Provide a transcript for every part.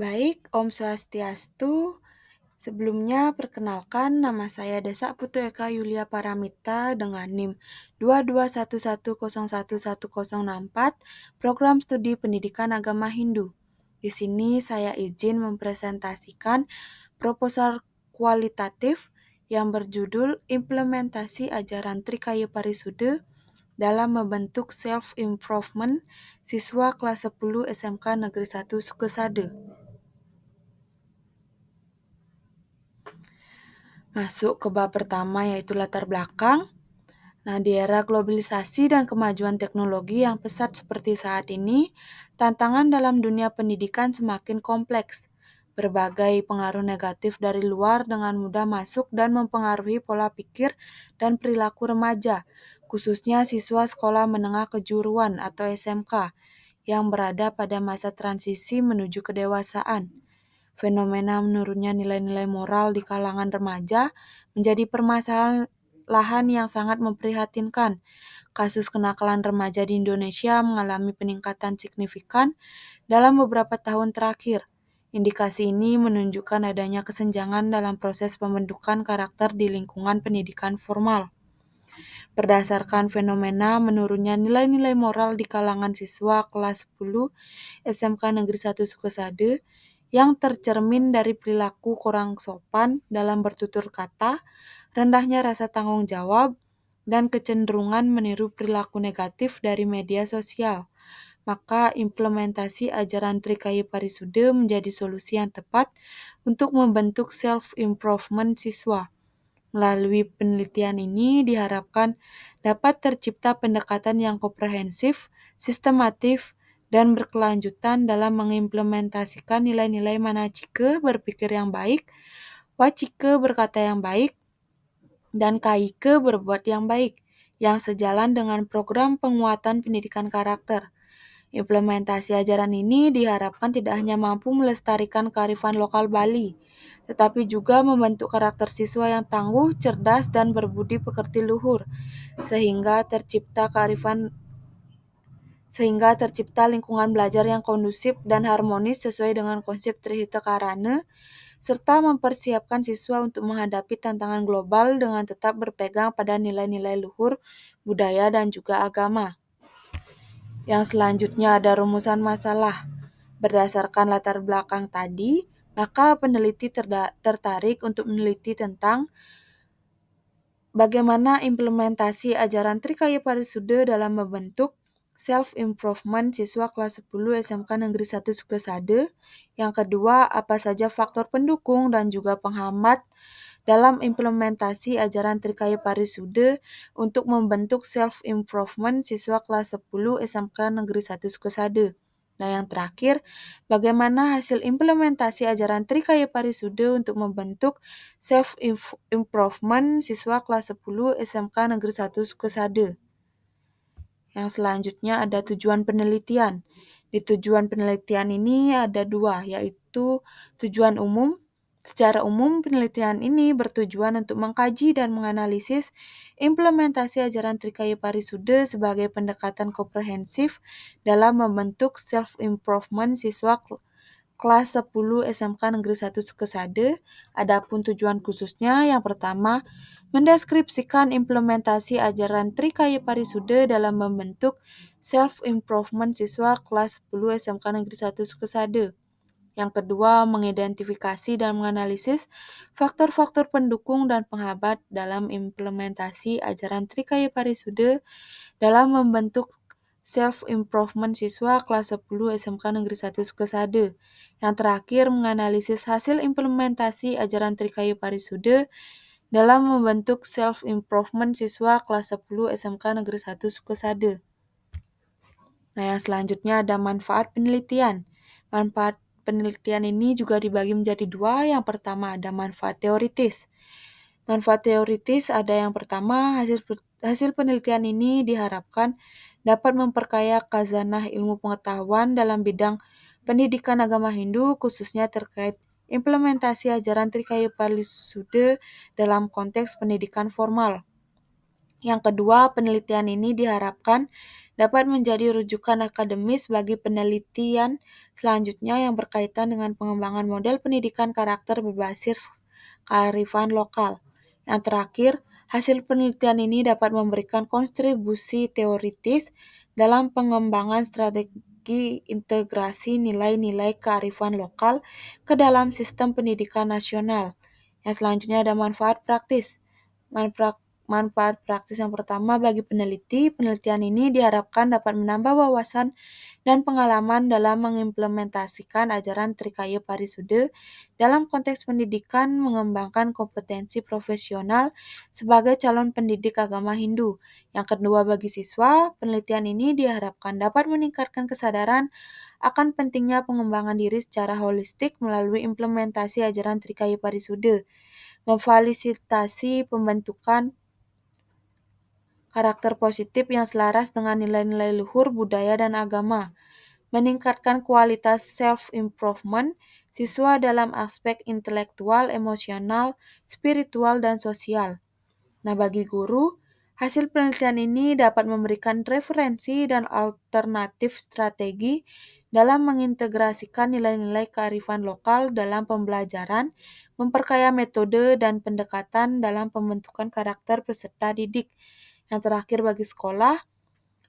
Baik, Om Swastiastu. Sebelumnya, perkenalkan nama saya Desa Putu Eka Yulia Paramita dengan NIM 221101164, Program Studi Pendidikan Agama Hindu. Di sini saya izin mempresentasikan proposal kualitatif yang berjudul Implementasi Ajaran Trikaya Parisude dalam membentuk self-improvement siswa kelas 10 SMK Negeri 1 Sukesade. Masuk ke bab pertama yaitu latar belakang. Nah, di era globalisasi dan kemajuan teknologi yang pesat seperti saat ini, tantangan dalam dunia pendidikan semakin kompleks. Berbagai pengaruh negatif dari luar dengan mudah masuk dan mempengaruhi pola pikir dan perilaku remaja, khususnya siswa sekolah menengah kejuruan atau SMK yang berada pada masa transisi menuju kedewasaan. Fenomena menurunnya nilai-nilai moral di kalangan remaja menjadi permasalahan yang sangat memprihatinkan. Kasus kenakalan remaja di Indonesia mengalami peningkatan signifikan dalam beberapa tahun terakhir. Indikasi ini menunjukkan adanya kesenjangan dalam proses pembentukan karakter di lingkungan pendidikan formal. Berdasarkan fenomena menurunnya nilai-nilai moral di kalangan siswa kelas 10 SMK Negeri 1 Sukesade yang tercermin dari perilaku kurang sopan dalam bertutur kata, rendahnya rasa tanggung jawab, dan kecenderungan meniru perilaku negatif dari media sosial. Maka implementasi ajaran Trikaya Parisude menjadi solusi yang tepat untuk membentuk self-improvement siswa. Melalui penelitian ini diharapkan dapat tercipta pendekatan yang komprehensif, sistematif, dan berkelanjutan dalam mengimplementasikan nilai-nilai manacike berpikir yang baik, wacike berkata yang baik, dan kaike berbuat yang baik, yang sejalan dengan program penguatan pendidikan karakter. Implementasi ajaran ini diharapkan tidak hanya mampu melestarikan kearifan lokal Bali, tetapi juga membentuk karakter siswa yang tangguh, cerdas, dan berbudi pekerti luhur, sehingga tercipta lingkungan belajar yang kondusif dan harmonis sesuai dengan konsep Trihita Karana, serta mempersiapkan siswa untuk menghadapi tantangan global dengan tetap berpegang pada nilai-nilai luhur, budaya, dan juga agama. Yang selanjutnya ada rumusan masalah. Berdasarkan latar belakang tadi, maka peneliti tertarik untuk meneliti tentang bagaimana implementasi ajaran Trikaya Parisude dalam membentuk self-improvement siswa kelas 10 SMK Negeri 1 Sukesade. Yang kedua, apa saja faktor pendukung dan juga penghambat dalam implementasi ajaran Trikaya Parisude untuk membentuk self-improvement siswa kelas 10 SMK Negeri 1 Sukesade. Nah, yang terakhir, bagaimana hasil implementasi ajaran Trikaya Parisude untuk membentuk self-improvement siswa kelas 10 SMK Negeri 1 Sukesade. Yang selanjutnya ada tujuan penelitian. Di tujuan penelitian ini ada dua, yaitu tujuan umum. Secara umum, penelitian ini bertujuan untuk mengkaji dan menganalisis implementasi ajaran Trikaya Parisude sebagai pendekatan komprehensif dalam membentuk self-improvement siswa kelas 10 SMK Negeri 1 Sukesade. Adapun tujuan khususnya yang pertama, mendeskripsikan implementasi ajaran Trikaya Parisude dalam membentuk self-improvement siswa kelas 10 SMK Negeri 1 Sukesade. Yang kedua, mengidentifikasi dan menganalisis faktor-faktor pendukung dan penghambat dalam implementasi ajaran Trikaya Parisude dalam membentuk self-improvement siswa kelas 10 SMK Negeri 1 Sukesade. Yang terakhir, menganalisis hasil implementasi ajaran Trikaya Parisude dalam membentuk self-improvement siswa kelas 10 SMK Negeri 1 Sukesade. Nah, yang selanjutnya ada manfaat penelitian. Manfaat penelitian ini juga dibagi menjadi dua. Yang pertama ada manfaat teoritis. Manfaat teoritis ada yang pertama, hasil penelitian ini diharapkan dapat memperkaya khazanah ilmu pengetahuan dalam bidang pendidikan agama Hindu, khususnya terkait implementasi ajaran Trikaya Parisude dalam konteks pendidikan formal. Yang kedua, penelitian ini diharapkan dapat menjadi rujukan akademis bagi penelitian selanjutnya yang berkaitan dengan pengembangan model pendidikan karakter berbasis kearifan lokal. Yang terakhir, hasil penelitian ini dapat memberikan kontribusi teoritis dalam pengembangan strategi integrasi nilai-nilai kearifan lokal ke dalam sistem pendidikan nasional. Yang selanjutnya ada manfaat praktis. Manfaat praktis yang pertama bagi peneliti, penelitian ini diharapkan dapat menambah wawasan dan pengalaman dalam mengimplementasikan ajaran Trikaya Parisude dalam konteks pendidikan, mengembangkan kompetensi profesional sebagai calon pendidik agama Hindu. Yang kedua bagi siswa, penelitian ini diharapkan dapat meningkatkan kesadaran akan pentingnya pengembangan diri secara holistik melalui implementasi ajaran Trikaya Parisude, memfasilitasi pembentukan karakter positif yang selaras dengan nilai-nilai luhur budaya dan agama, meningkatkan kualitas self-improvement siswa dalam aspek intelektual, emosional, spiritual, dan sosial. Nah, bagi guru, hasil penelitian ini dapat memberikan referensi dan alternatif strategi dalam mengintegrasikan nilai-nilai kearifan lokal dalam pembelajaran, memperkaya metode dan pendekatan dalam pembentukan karakter peserta didik. Yang terakhir bagi sekolah,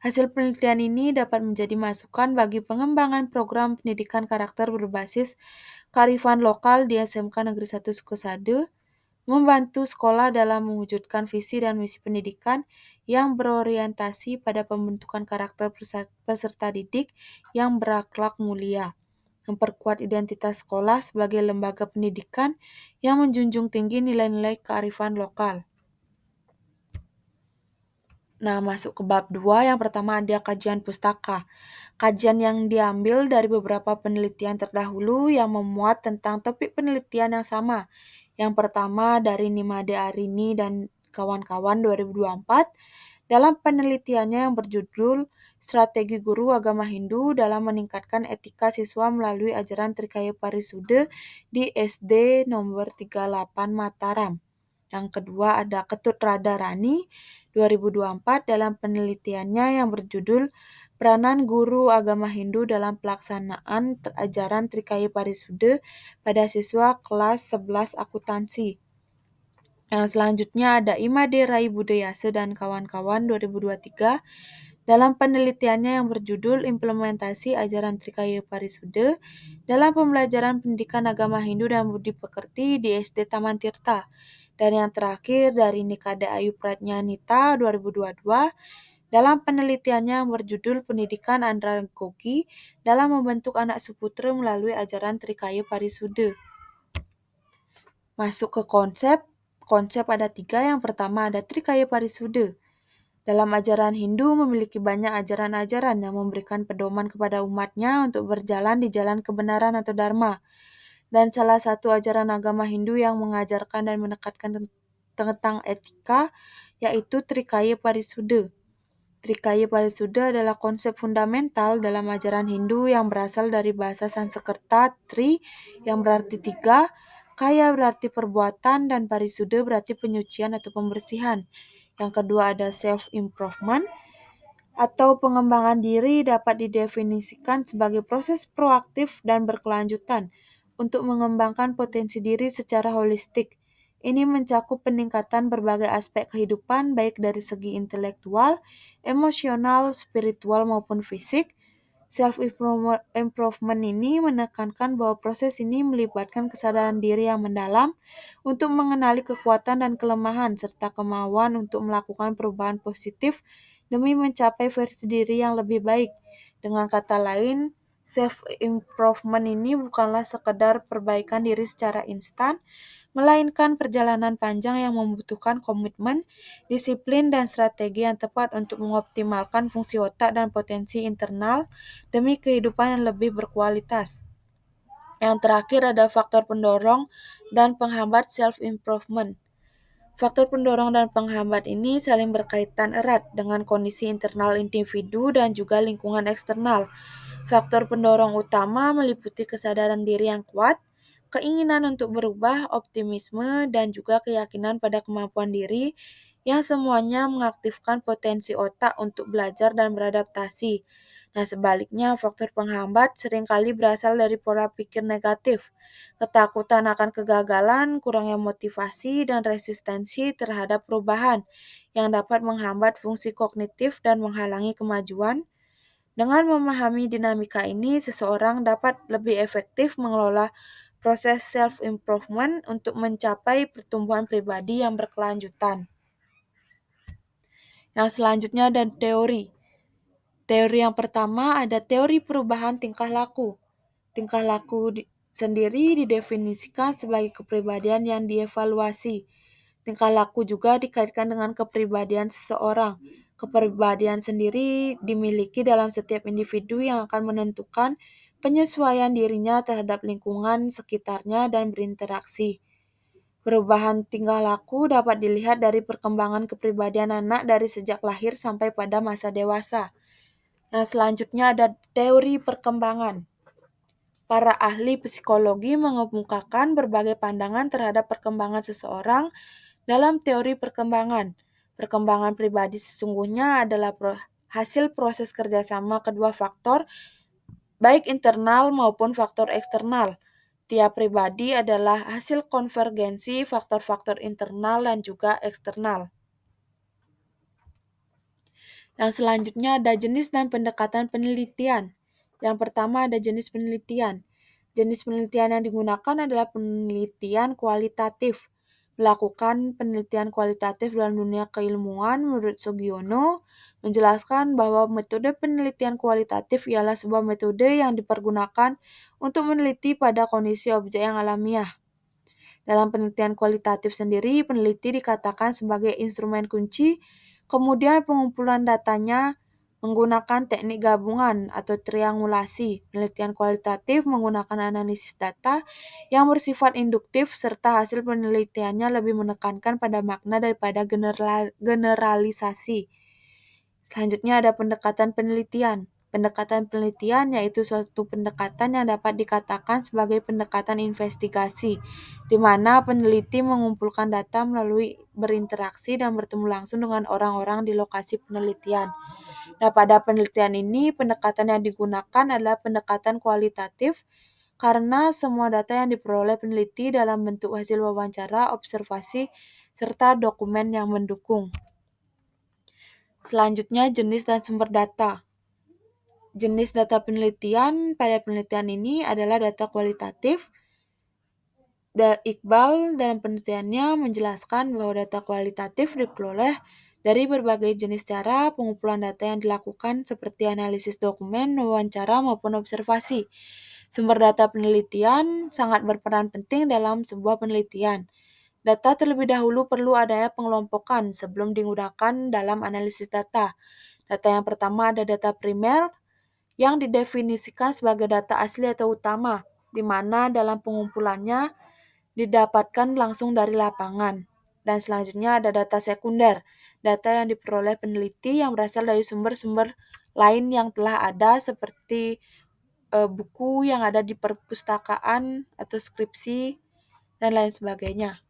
hasil penelitian ini dapat menjadi masukan bagi pengembangan program pendidikan karakter berbasis kearifan lokal di SMK Negeri 1 Sukosade, membantu sekolah dalam mewujudkan visi dan misi pendidikan yang berorientasi pada pembentukan karakter peserta didik yang berakhlak mulia, memperkuat identitas sekolah sebagai lembaga pendidikan yang menjunjung tinggi nilai-nilai kearifan lokal. Nah, masuk ke bab 2, yang pertama ada kajian pustaka. Kajian yang diambil dari beberapa penelitian terdahulu yang memuat tentang topik penelitian yang sama. Yang pertama dari Nimade Arini dan kawan-kawan 2024 dalam penelitiannya yang berjudul Strategi Guru Agama Hindu dalam Meningkatkan Etika Siswa Melalui Ajaran Trikaya Parisude di SD nomor 38 Mataram. Yang kedua ada Ketut Radharani 2024 dalam penelitiannya yang berjudul Peranan Guru Agama Hindu dalam Pelaksanaan Ajaran Trikaya Parisude pada Siswa Kelas 11 Akuntansi. Yang selanjutnya ada Imade Rai Budayase dan kawan-kawan 2023 dalam penelitiannya yang berjudul Implementasi Ajaran Trikaya Parisude dalam Pembelajaran Pendidikan Agama Hindu dan Budi Pekerti di SD Taman Tirta. Dan yang terakhir dari Nikada Ayu Pratnyanita 2022 dalam penelitiannya yang berjudul Pendidikan Andragogi dalam Membentuk Anak Suputra Melalui Ajaran Trikaya Parisude. Masuk ke konsep ada 3. Yang pertama ada Trikaya Parisude. Dalam ajaran Hindu memiliki banyak ajaran-ajaran yang memberikan pedoman kepada umatnya untuk berjalan di jalan kebenaran atau dharma. Dan salah satu ajaran agama Hindu yang mengajarkan dan menekankan tentang etika yaitu Trikaya Parisude. Trikaya Parisude adalah konsep fundamental dalam ajaran Hindu yang berasal dari bahasa Sanskerta Tri yang berarti 3, Kaya berarti perbuatan, dan Parisude berarti penyucian atau pembersihan. Yang kedua ada self-improvement atau pengembangan diri dapat didefinisikan sebagai proses proaktif dan berkelanjutan untuk mengembangkan potensi diri secara holistik. Ini mencakup peningkatan berbagai aspek kehidupan baik dari segi intelektual, emosional, spiritual maupun fisik. Self-improvement ini menekankan bahwa proses ini melibatkan kesadaran diri yang mendalam untuk mengenali kekuatan dan kelemahan serta kemauan untuk melakukan perubahan positif demi mencapai versi diri yang lebih baik. Dengan kata lain, self-improvement ini bukanlah sekedar perbaikan diri secara instan, melainkan perjalanan panjang yang membutuhkan komitmen, disiplin, dan strategi yang tepat untuk mengoptimalkan fungsi otak dan potensi internal demi kehidupan yang lebih berkualitas. Yang terakhir ada faktor pendorong dan penghambat self-improvement. Faktor pendorong dan penghambat ini saling berkaitan erat dengan kondisi internal individu dan juga lingkungan eksternal. Faktor pendorong utama meliputi kesadaran diri yang kuat, keinginan untuk berubah, optimisme, dan juga keyakinan pada kemampuan diri yang semuanya mengaktifkan potensi otak untuk belajar dan beradaptasi. Nah, sebaliknya, faktor penghambat seringkali berasal dari pola pikir negatif, ketakutan akan kegagalan, kurangnya motivasi, dan resistensi terhadap perubahan yang dapat menghambat fungsi kognitif dan menghalangi kemajuan. Dengan memahami dinamika ini, seseorang dapat lebih efektif mengelola proses self-improvement untuk mencapai pertumbuhan pribadi yang berkelanjutan. Yang selanjutnya ada teori. Teori yang pertama ada teori perubahan tingkah laku. Tingkah laku sendiri didefinisikan sebagai kepribadian yang dievaluasi. Tingkah laku juga dikaitkan dengan kepribadian seseorang. Kepribadian sendiri dimiliki dalam setiap individu yang akan menentukan penyesuaian dirinya terhadap lingkungan sekitarnya dan berinteraksi. Perubahan tingkah laku dapat dilihat dari perkembangan kepribadian anak dari sejak lahir sampai pada masa dewasa. Nah, selanjutnya ada teori perkembangan. Para ahli psikologi mengemukakan berbagai pandangan terhadap perkembangan seseorang dalam teori perkembangan. Perkembangan pribadi sesungguhnya adalah hasil proses kerjasama kedua faktor, baik internal maupun faktor eksternal. Tiap pribadi adalah hasil konvergensi faktor-faktor internal dan juga eksternal. Yang selanjutnya ada jenis dan pendekatan penelitian. Yang pertama ada jenis penelitian. Jenis penelitian yang digunakan adalah penelitian kualitatif. Melakukan penelitian kualitatif dalam dunia keilmuan menurut Sugiono menjelaskan bahwa metode penelitian kualitatif ialah sebuah metode yang dipergunakan untuk meneliti pada kondisi objek yang alamiah. Dalam penelitian kualitatif sendiri, peneliti dikatakan sebagai instrumen kunci, kemudian pengumpulan datanya menggunakan teknik gabungan atau triangulasi. Penelitian kualitatif menggunakan analisis data yang bersifat induktif serta hasil penelitiannya lebih menekankan pada makna daripada generalisasi. Selanjutnya ada pendekatan penelitian. Pendekatan penelitian yaitu suatu pendekatan yang dapat dikatakan sebagai pendekatan investigasi, di mana peneliti mengumpulkan data melalui berinteraksi dan bertemu langsung dengan orang-orang di lokasi penelitian. Nah, pada penelitian ini, pendekatan yang digunakan adalah pendekatan kualitatif karena semua data yang diperoleh peneliti dalam bentuk hasil wawancara, observasi, serta dokumen yang mendukung. Selanjutnya, jenis dan sumber data. Jenis data penelitian pada penelitian ini adalah data kualitatif. Iqbal dalam penelitiannya menjelaskan bahwa data kualitatif diperoleh dari berbagai jenis cara pengumpulan data yang dilakukan seperti analisis dokumen, wawancara, maupun observasi. Sumber data penelitian sangat berperan penting dalam sebuah penelitian. Data terlebih dahulu perlu adanya pengelompokan sebelum digunakan dalam analisis data. Data yang pertama ada data primer yang didefinisikan sebagai data asli atau utama, di mana dalam pengumpulannya didapatkan langsung dari lapangan. Dan selanjutnya ada data sekunder, data yang diperoleh peneliti yang berasal dari sumber-sumber lain yang telah ada seperti buku yang ada di perpustakaan atau skripsi dan lain sebagainya.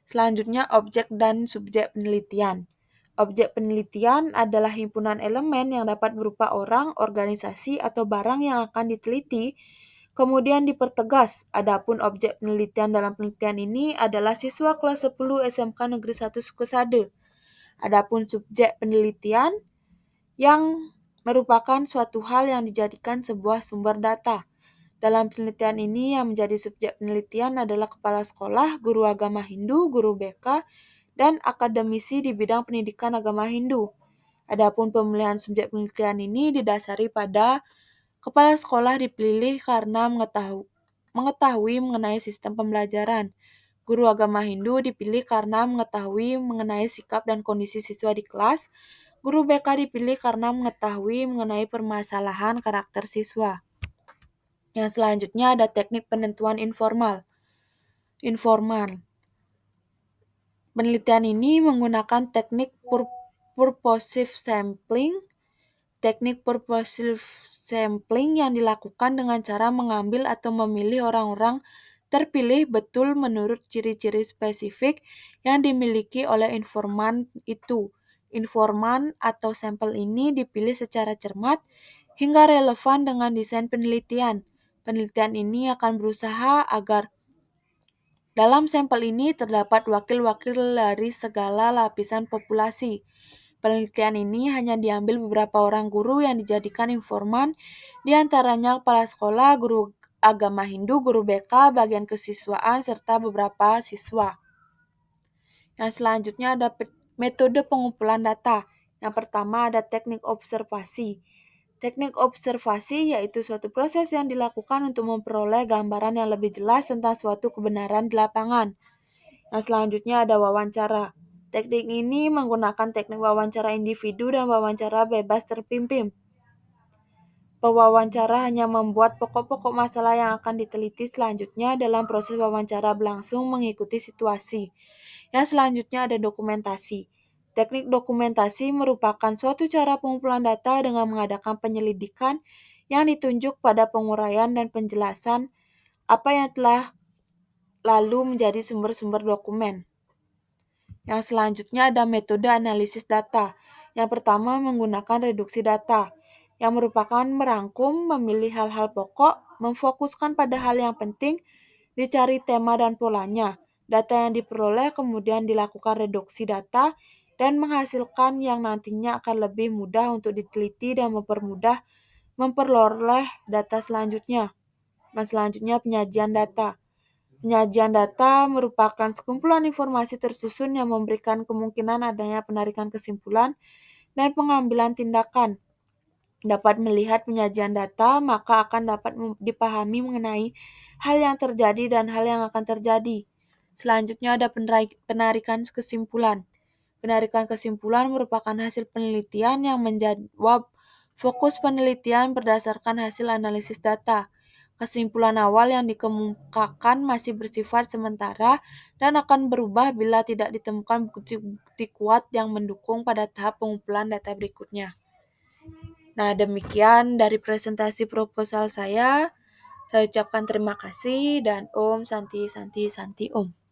Selanjutnya objek dan subjek penelitian. Objek penelitian adalah himpunan elemen yang dapat berupa orang, organisasi, atau barang yang akan diteliti, kemudian dipertegas. Adapun objek penelitian dalam penelitian ini adalah siswa kelas 10 SMK Negeri 1 Sukesade. Adapun subjek penelitian yang merupakan suatu hal yang dijadikan sebuah sumber data. Dalam penelitian ini yang menjadi subjek penelitian adalah kepala sekolah, guru agama Hindu, guru BK, dan akademisi di bidang pendidikan agama Hindu. Adapun pemilihan subjek penelitian ini didasari pada kepala sekolah dipilih karena mengetahui mengenai sistem pembelajaran. Guru agama Hindu dipilih karena mengetahui mengenai sikap dan kondisi siswa di kelas. Guru BK dipilih karena mengetahui mengenai permasalahan karakter siswa. Yang selanjutnya ada teknik penentuan informal. Penelitian ini menggunakan teknik purposive sampling. Teknik purposive sampling yang dilakukan dengan cara mengambil atau memilih orang-orang terpilih betul menurut ciri-ciri spesifik yang dimiliki oleh informan itu. Informan atau sampel ini dipilih secara cermat hingga relevan dengan desain penelitian. Penelitian ini akan berusaha agar dalam sampel ini terdapat wakil-wakil dari segala lapisan populasi. Penelitian ini hanya diambil beberapa orang guru yang dijadikan informan, di antaranya kepala sekolah, guru agama Hindu, guru BK, bagian kesiswaan, serta beberapa siswa. Yang selanjutnya ada metode pengumpulan data. Yang pertama ada teknik observasi. Teknik observasi yaitu suatu proses yang dilakukan untuk memperoleh gambaran yang lebih jelas tentang suatu kebenaran di lapangan. Yang selanjutnya ada wawancara. Teknik ini menggunakan teknik wawancara individu dan wawancara bebas terpimpin. Pewawancara hanya membuat pokok-pokok masalah yang akan diteliti selanjutnya dalam proses wawancara berlangsung mengikuti situasi. Yang selanjutnya ada dokumentasi. Teknik dokumentasi merupakan suatu cara pengumpulan data dengan mengadakan penyelidikan yang ditunjuk pada penguraian dan penjelasan apa yang telah lalu menjadi sumber-sumber dokumen. Yang selanjutnya ada metode analisis data. Yang pertama menggunakan reduksi data, yang merupakan merangkum, memilih hal-hal pokok, memfokuskan pada hal yang penting, dicari tema dan polanya. Data yang diperoleh kemudian dilakukan reduksi data dan menghasilkan yang nantinya akan lebih mudah untuk diteliti dan memperoleh data selanjutnya. Yang selanjutnya penyajian data. Penyajian data merupakan sekumpulan informasi tersusun yang memberikan kemungkinan adanya penarikan kesimpulan dan pengambilan tindakan. Dapat melihat penyajian data, maka akan dapat dipahami mengenai hal yang terjadi dan hal yang akan terjadi. Selanjutnya ada penarikan kesimpulan. Penarikan kesimpulan merupakan hasil penelitian yang menjawab fokus penelitian berdasarkan hasil analisis data. Kesimpulan awal yang dikemukakan masih bersifat sementara dan akan berubah bila tidak ditemukan bukti-bukti kuat yang mendukung pada tahap pengumpulan data berikutnya. Nah, demikian dari presentasi proposal saya. Saya ucapkan terima kasih dan Om Santi Santi Santi Om.